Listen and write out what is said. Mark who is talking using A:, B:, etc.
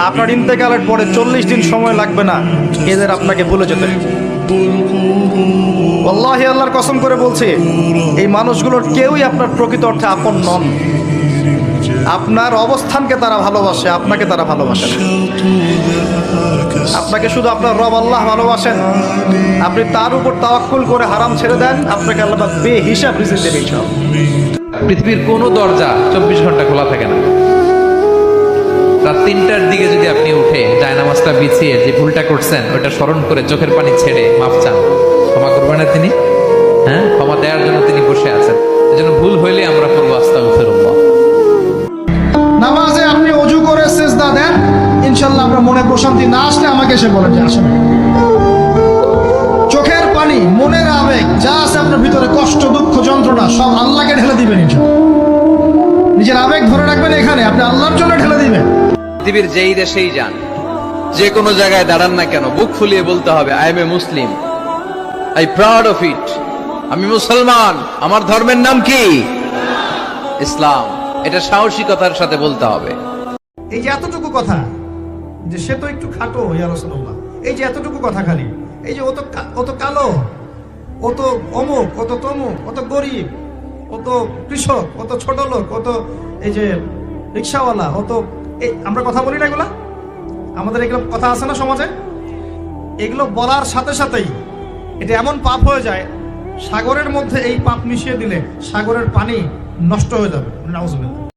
A: আপনার ইন্তেকালের পরে 40 দিন সময় লাগবে না এদের আপনাকে ভুলে যেতে। আল্লাহি আল্লাহর কসম করে বলছি, এই মানুষগুলোর কেউই আপনার প্রকৃত অর্থে আপন নন। আপনার অবস্থানকে তারা ভালোবাসে, আপনাকে তারা ভালোবাসে না। আপনাকে শুধু আপনার রব আল্লাহ ভালোবাসেন। আপনি তার উপর তাওয়াক্কুল করে হারাম ছেড়ে দেন, আপনাকে আল্লাহ বেহিসাব রিজিক দেবে ইনশাআল্লাহ।
B: পৃথিবীর কোনো দরজা 24 ঘন্টা খোলা থাকে না। রাত 3টার দিকে যদি আপনি উঠে জায়নামাজটা বিছিয়ে যে ভুলটা করছেন ওটা স্মরণ করে চোখের পানি ছেড়ে মাফ চান, ক্ষমা করবেন না তিনি? হ্যাঁ, ক্ষমা দেওয়ার জন্য তিনি বসে আছেন। এজন্য ভুল হইলে আমরা করবো আস্তাগফিরুল্লাহ।
A: নামাজে আপনি ওযু করে সিজদা দেন, ইনশাআল্লাহ আপনার মনে প্রশান্তি না আসলে আমাকে এসে বলেন যে আসেন। চোখের পানি, মনের আবেগ যা আছে আপনার ভিতরে, কষ্ট, দুঃখ, যন্ত্রণা সব আল্লাহকে ঢেলে দিবেন ইনশাআল্লাহ। নিজের আবেগ ধরে রাখবেন এখানে, আপনি আল্লাহর জন্য ঢেলে দিবেন।
C: পৃথিবীর যেই দেশেই যান, যে কোনো জায়গায় দাঁড়ান না কেন, বুক ফুলিয়ে বলতে হবে I M A Muslim, I proud of it. আমি মুসলমান, আমার ধর্মের নাম কি? ইসলাম। এটা সাহসিকতার সাথে বলতে হবে।
A: এই যে এতটুকু কথা, যে সে তো একটু খাটো ইয়া রাসূলুল্লাহ, এই যে এতটুকু কথা খালি, এই যে ও তো কালো, ও তো অমুক, ও তো তমুক, ও তো গরিব, ও তো কৃষক, ও তো ছোট লোক, ও তো এই যে রিক্সাওয়ালা, ও তো এই, আমরা কথা বলি না এগুলা? আমাদের এগুলো কথা আছে না সমাজে? এগুলো বলার সাথে সাথেই এটা এমন পাপ হয়ে যায়, সাগরের মধ্যে এই পাপ মিশিয়ে দিলে সাগরের পানি নষ্ট হয়ে যাবে। নাউজুবিল্লাহ।